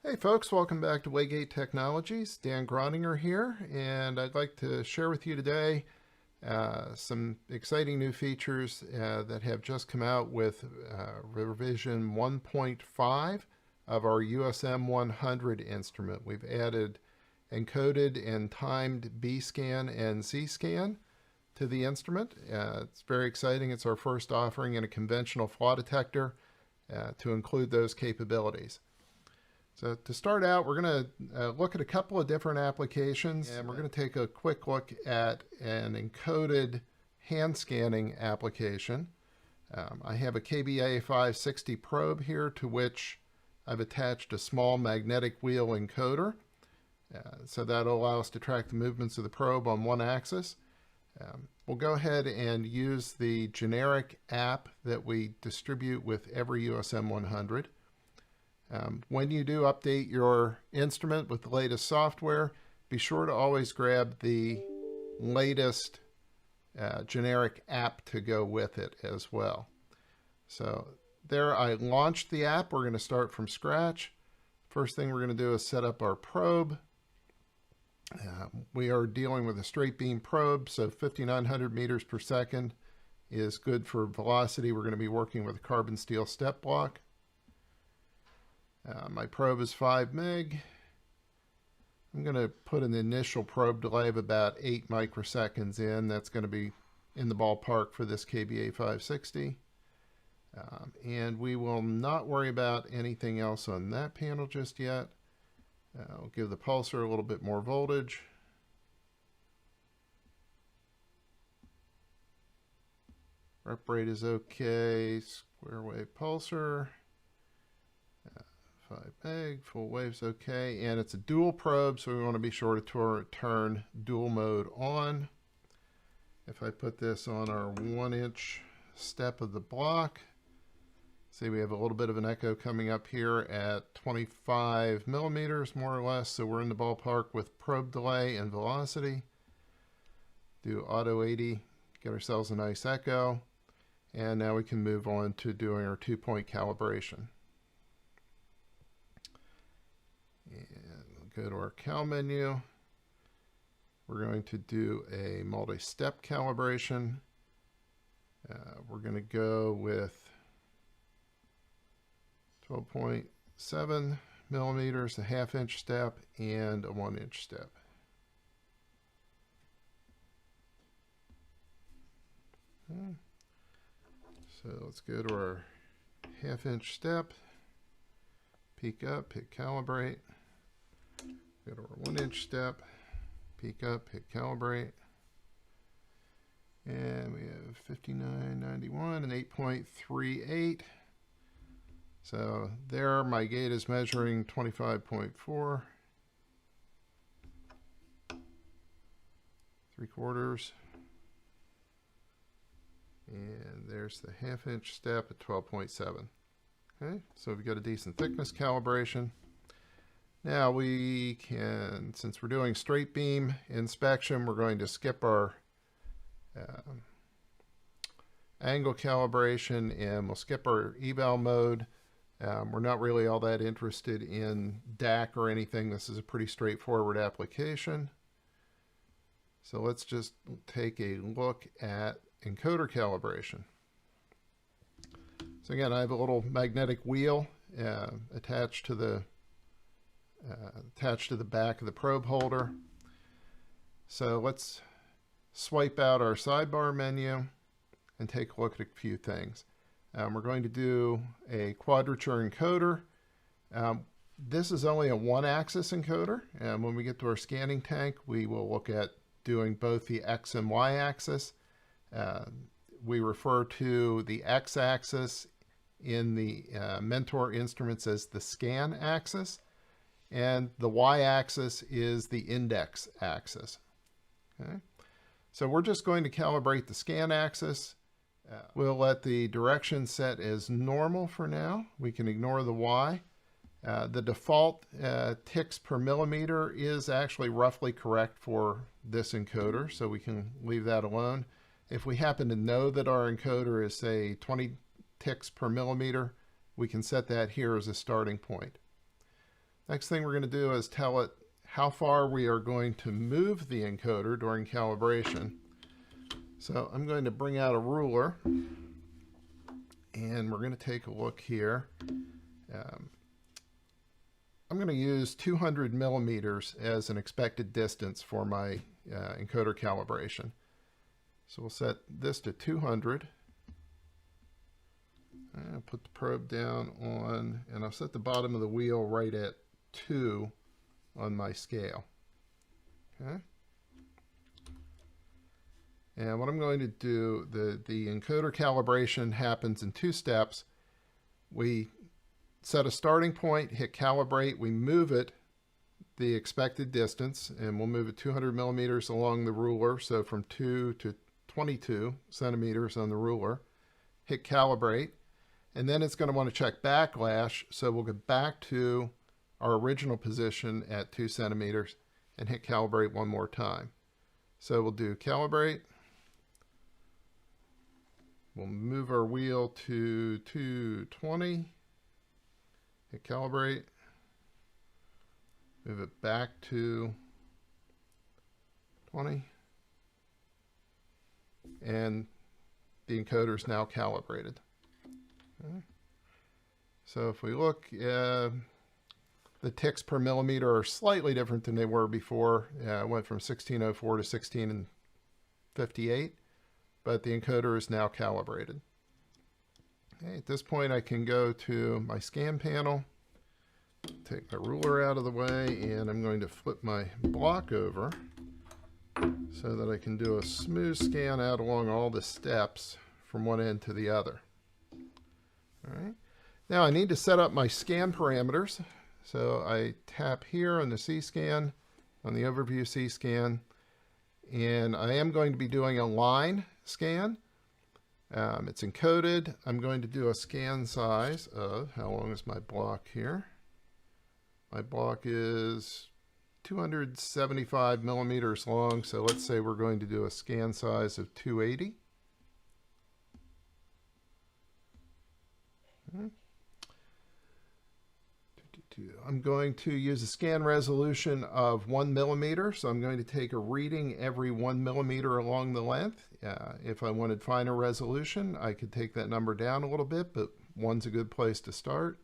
Hey folks, welcome back to Waygate Technologies. Dan Groninger here, and I'd like to share with you today some exciting new features that have just come out with revision 1.5 of our USM100 instrument. We've added encoded and timed B scan and C scan to the instrument. It's very exciting. It's our first offering in a conventional flaw detector to include those capabilities. So to start out, we're going to look at a couple of different applications, and we're going to take a quick look at an encoded hand scanning application. I have a KBA 560 probe here to which I've attached a small magnetic wheel encoder. So that'll allow us to track the movements of the probe on one axis. We'll go ahead and use the generic app that we distribute with every USM100. When you do update your instrument with the latest software, be sure to always grab the latest generic app to go with it as well. So there, I launched the app. We're going to start from scratch. First thing we're going to do is set up our probe. We are dealing with a straight beam probe, so 5,900 meters per second is good for velocity. We're going to be working with a carbon steel step block. My probe is 5 meg. I'm going to put an initial probe delay of about 8 microseconds in. That's going to be in the ballpark for this KBA 560. And we will not worry about anything else on that panel just yet. I'll give the pulsar a little bit more voltage. Rep rate is okay. Square wave pulsar. 5 meg, full wave's okay, and it's a dual probe, so we want to be sure to turn dual mode on. If I put this on our 1-inch step of the block, see we have a little bit of an echo coming up here at 25 millimeters, more or less, so we're in the ballpark with probe delay and velocity. Do auto 80, get ourselves a nice echo, and now we can move on to doing our 2-point calibration. And go to our cal menu. We're going to do a multi-step calibration. We're going to go with 12.7 millimeters, a 1/2-inch step, and a 1-inch step. Okay. So let's go to our 1/2-inch step, peek up, hit calibrate. Go to our 1-inch step, peek up, hit calibrate. And we have 5991 and 8.38. So there, my gate is measuring 25.4. 3/4. And there's the 1/2-inch step at 12.7. Okay, so we've got a decent thickness calibration. Now we can, since we're doing straight beam inspection, we're going to skip our angle calibration and we'll skip our eval mode. We're not really all that interested in DAC or anything. This is a pretty straightforward application. So let's just take a look at encoder calibration. So again, I have a little magnetic wheel attached to the back of the probe holder. So let's swipe out our sidebar menu and take a look at a few things. We're going to do a quadrature encoder. This is only a 1-axis encoder, and when we get to our scanning tank, we will look at doing both the X and Y axis. We refer to the X axis in the Mentor instruments as the scan axis, and the y-axis is the index axis. Okay? So we're just going to calibrate the scan axis. We'll let the direction set as normal for now. We can ignore the y. The default ticks per millimeter is actually roughly correct for this encoder, so we can leave that alone. If we happen to know that our encoder is, say, 20 ticks per millimeter, we can set that here as a starting point. Next thing we're going to do is tell it how far we are going to move the encoder during calibration. So I'm going to bring out a ruler, and we're going to take a look here. I'm going to use 200 millimeters as an expected distance for my encoder calibration. So we'll set this to 200. And put the probe down on, and I'll set the bottom of the wheel right at 2 on my scale. Okay. And what I'm going to do, the encoder calibration happens in 2 steps. We set a starting point, hit calibrate, we move it the expected distance, and we'll move it 200 millimeters along the ruler, so from 2 to 22 centimeters on the ruler. Hit calibrate, and then it's going to want to check backlash, so we'll go back to our original position at 2 centimeters and hit calibrate one more time. So we'll do calibrate. We'll move our wheel to 220. Hit calibrate. Move it back to 20. And the encoder is now calibrated. Okay. So if we look, the ticks per millimeter are slightly different than they were before. It went from 1604 to 1658, but the encoder is now calibrated. Okay, at this point I can go to my scan panel, take my ruler out of the way, and I'm going to flip my block over so that I can do a smooth scan out along all the steps from one end to the other. All right. Now I need to set up my scan parameters. So I tap here on the C-scan, on the overview C-scan, and I am going to be doing a line scan. It's encoded. I'm going to do a scan size of, how long is my block here? My block is 275 millimeters long, so let's say we're going to do a scan size of 280. I'm going to use a scan resolution of 1 millimeter, so I'm going to take a reading every 1 millimeter along the length. If I wanted finer resolution, I could take that number down a little bit, but 1's a good place to start.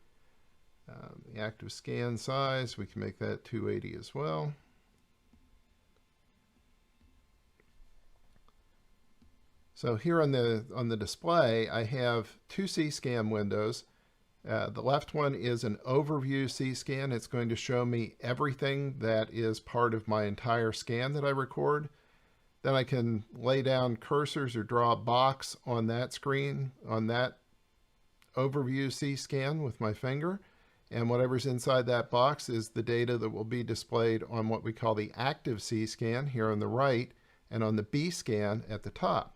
The active scan size, we can make that 280 as well. So here on the display, I have 2 C-scan windows. The left one is an overview C-scan. It's going to show me everything that is part of my entire scan that I record. Then I can lay down cursors or draw a box on that screen, on that overview C-scan with my finger. And whatever's inside that box is the data that will be displayed on what we call the active C-scan here on the right, and on the B-scan at the top.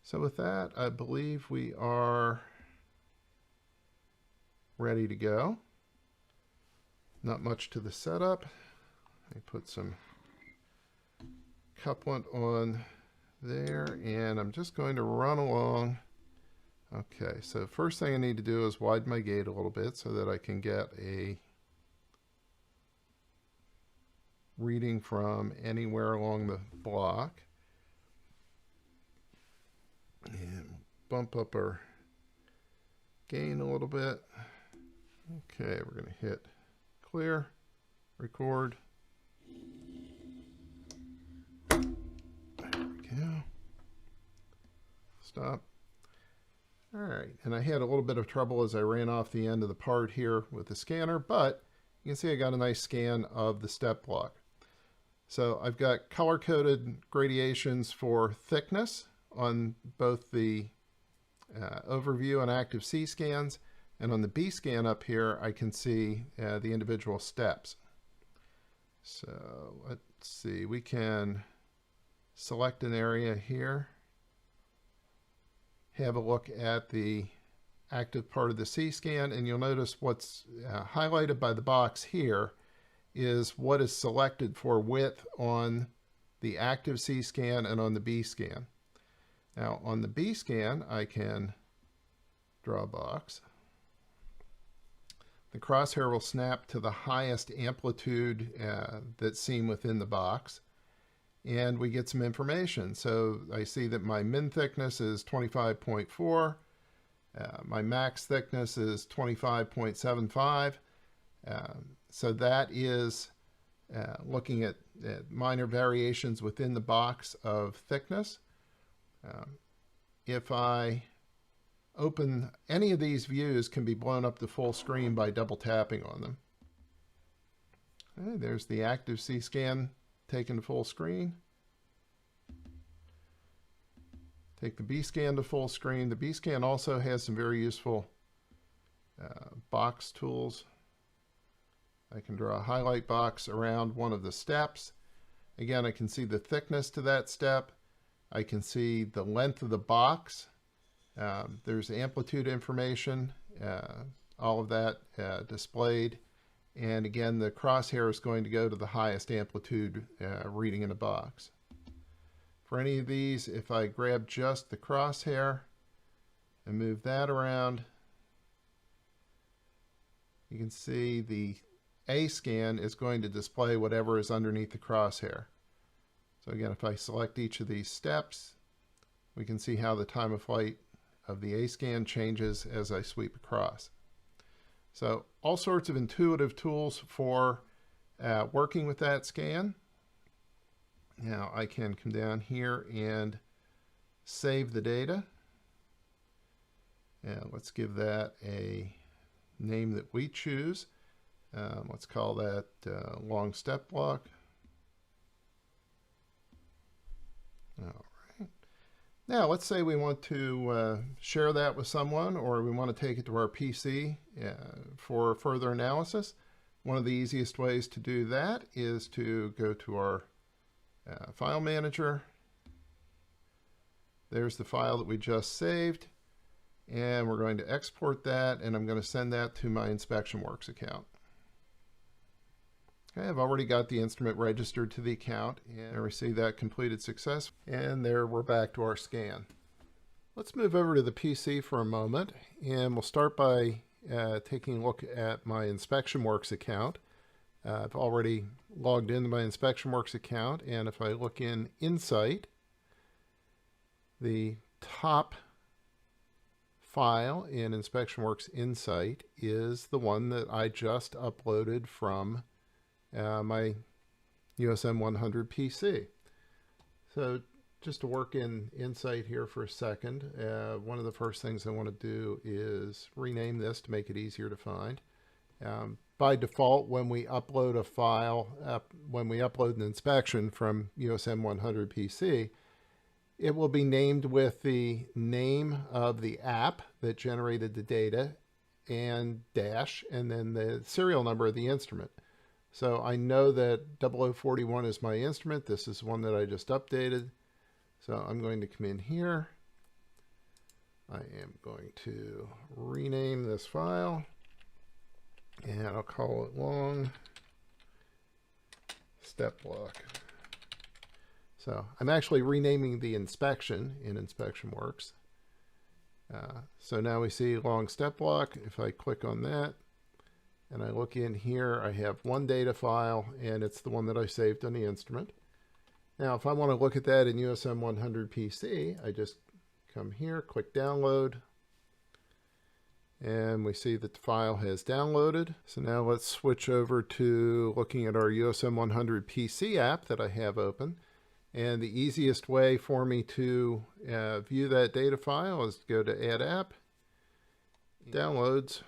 So with that, I believe we are ready to go. Not much to the setup. I put some couplant on there, and I'm just going to run along. Okay, so first thing I need to do is widen my gate a little bit so that I can get a reading from anywhere along the block. And bump up our gain a little bit. Okay, we're going to hit clear, record. There we go. Stop. All right, and I had a little bit of trouble as I ran off the end of the part here with the scanner, but you can see I got a nice scan of the step block. So I've got color-coded gradations for thickness on both the overview and active C scans, and on the B scan up here I can see the individual steps. So let's see, we can select an area here, have a look at the active part of the C scan, and you'll notice what's highlighted by the box here is what is selected for width on the active C scan and on the B scan. Now on the B scan, I can draw a box. the crosshair will snap to the highest amplitude that's seen within the box, and we get some information. So I see that my min thickness is 25.4, my max thickness is 25.75. So that is looking at minor variations within the box of thickness. If I open any of these views, can be blown up to full screen by double tapping on them. Okay, there's the active C-scan taken to full screen. Take the B-scan to full screen. The B-scan also has some very useful box tools. I can draw a highlight box around one of the steps. Again, I can see the thickness to that step. I can see the length of the box. There's amplitude information, all of that displayed. And again, the crosshair is going to go to the highest amplitude reading in a box. For any of these, if I grab just the crosshair and move that around, you can see the A scan is going to display whatever is underneath the crosshair. So again, if I select each of these steps, we can see how the time of flight of the A scan changes as I sweep across. So all sorts of intuitive tools for working with that scan. Now I can come down here and save the data. And let's give that a name that we choose. Let's call that long step block. All right. Now let's say we want to share that with someone, or we want to take it to our PC for further analysis. One of the easiest ways to do that is to go to our file manager. There's the file that we just saved, and we're going to export that, and I'm going to send that to my InspectionWorks account. Okay, I've already got the instrument registered to the account, and we see that completed success, and there we're back to our scan. Let's move over to the PC for a moment, and we'll start by taking a look at my InspectionWorks account. I've already logged into my InspectionWorks account, and if I look in Insight, the top file in InspectionWorks Insight is the one that I just uploaded from my USM100 PC. So just to work in Insight here for a second, one of the first things I want to do is rename this to make it easier to find. By default, when we upload a file, when we upload an inspection from USM100 PC, it will be named with the name of the app that generated the data and dash, and then the serial number of the instrument. So I know that 0041 is my instrument. This is one that I just updated. So I'm going to come in here. I am going to rename this file, and I'll call it long step block. So I'm actually renaming the inspection in InspectionWorks. So now we see long step block. If I click on that and I look in here, I have one data file, and it's the one that I saved on the instrument. Now, if I want to look at that in USM100 PC, I just come here, click download, and we see that the file has downloaded. So now let's switch over to looking at our USM100 PC app that I have open. And the easiest way for me to view that data file is to go to Add App, Downloads.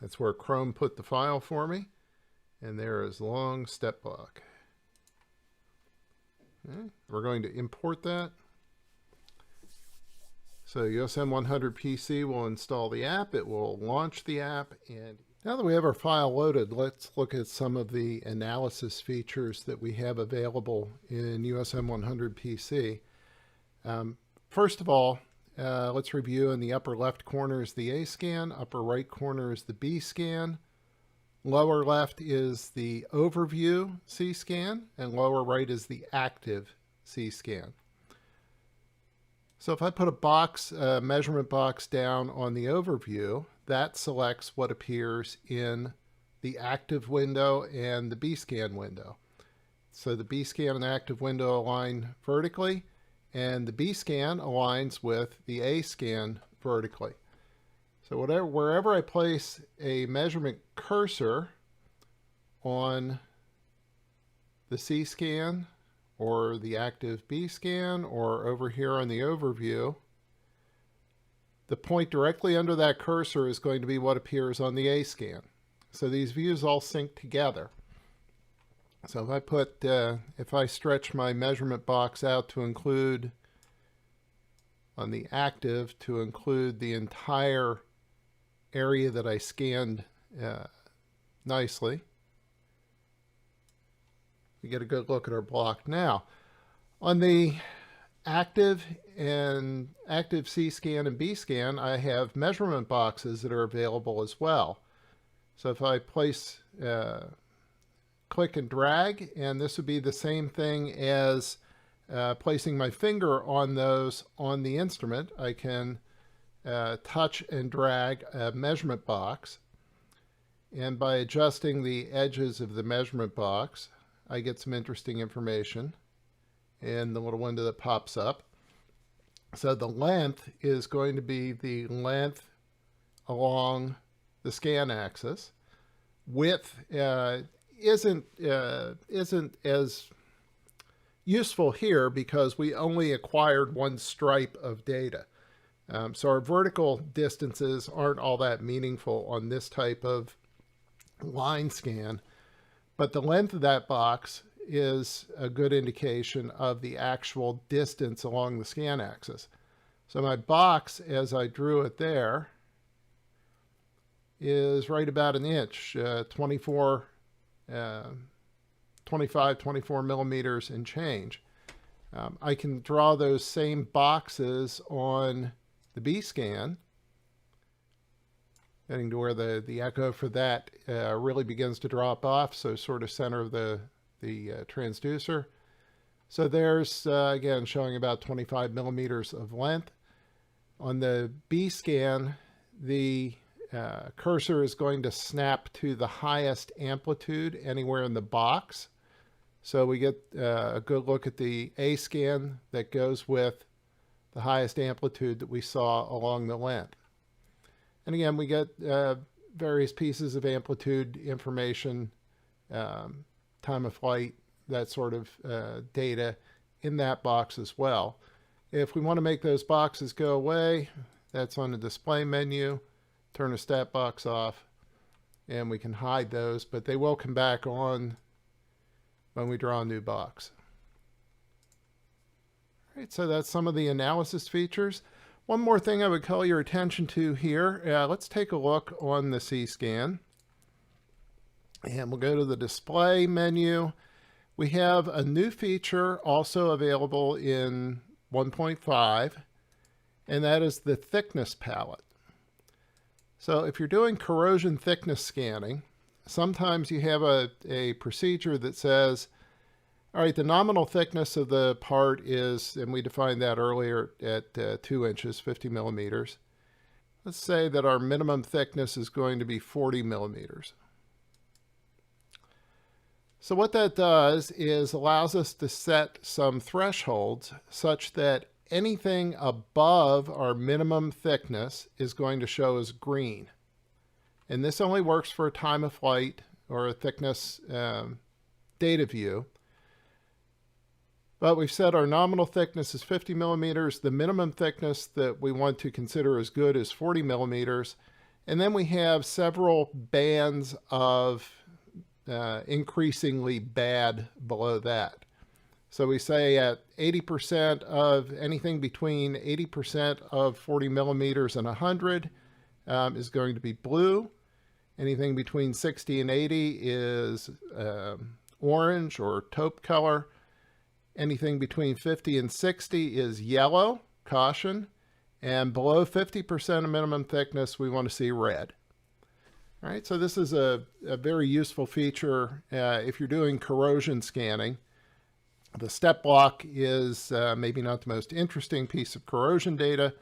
That's where Chrome put the file for me. And there is long step block. Okay. We're going to import that. So USM100 PC will install the app. It will launch the app. And now that we have our file loaded, let's look at some of the analysis features that we have available in USM100 PC. First of all, let's review. In the upper left corner is the A scan, upper right corner is the B scan, lower left is the overview C scan, and lower right is the active C scan. So if I put a box, measurement box down on the overview, that selects what appears in the active window and the B-scan window. So the B-scan and active window align vertically, and the B-scan aligns with the A-scan vertically. So wherever I place a measurement cursor on the C-scan or the active B-scan or over here on the overview, the point directly under that cursor is going to be what appears on the A-scan. So these views all sync together. So if I stretch my measurement box out to include on the active to include the entire area that I scanned nicely, we get a good look at our block. Now, on the active C-scan and B-scan, I have measurement boxes that are available as well. So if I place, click and drag, and this would be the same thing as placing my finger on those on the instrument, I can touch and drag a measurement box. And by adjusting the edges of the measurement box, I get some interesting information in the little window that pops up. So the length is going to be the length along the scan axis. Width isn't as useful here because we only acquired one stripe of data. So our vertical distances aren't all that meaningful on this type of line scan, but the length of that box is a good indication of the actual distance along the scan axis. So my box, as I drew it there, is right about an inch, 24 millimeters and change. I can draw those same boxes on the B-scan, getting to where the echo for that really begins to drop off, so sort of center of the transducer. So there's, again, showing about 25 millimeters of length. On the B-scan, the cursor is going to snap to the highest amplitude anywhere in the box. So we get a good look at the A-scan that goes with the highest amplitude that we saw along the length. And again, we get various pieces of amplitude information, time of flight, that sort of data in that box as well. If we want to make those boxes go away, that's on the display menu. Turn the stat box off, and we can hide those, but they will come back on when we draw a new box. All right, so that's some of the analysis features. One more thing I would call your attention to here. Let's take a look on the C-scan. And we'll go to the display menu. We have a new feature also available in 1.5, and that is the thickness palette. So if you're doing corrosion thickness scanning, sometimes you have a procedure that says, all right, the nominal thickness of the part is, and we defined that earlier at 2 inches, 50 millimeters. Let's say that our minimum thickness is going to be 40 millimeters. So what that does is allows us to set some thresholds such that anything above our minimum thickness is going to show as green. And this only works for a time of flight or a thickness data view. But we've said our nominal thickness is 50 millimeters. The minimum thickness that we want to consider as good is 40 millimeters. And then we have several bands of increasingly bad below that. So we say at 80% of anything between 80% of 40 millimeters and 100 is going to be blue. Anything between 60 and 80 is orange or taupe color. Anything between 50 and 60 is yellow, caution. And below 50% of minimum thickness, we want to see red. All right, so this is a very useful feature if you're doing corrosion scanning. The step block is maybe not the most interesting piece of corrosion data,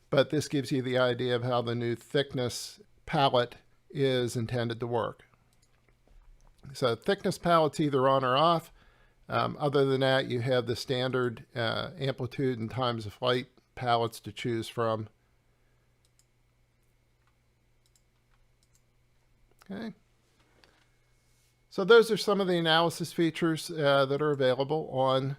but this gives you the idea of how the new thickness palette is intended to work. So thickness palette's either on or off. Other than that, you have the standard amplitude and times of flight palettes to choose from. Okay. So those are some of the analysis features that are available on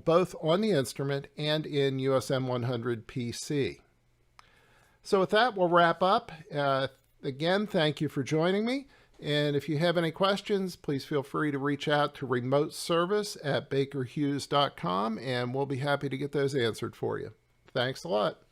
both on the instrument and in USM100 PC. So with that, we'll wrap up. Again, thank you for joining me. And if you have any questions, please feel free to reach out to remoteservice@bakerhughes.com, and we'll be happy to get those answered for you. Thanks a lot.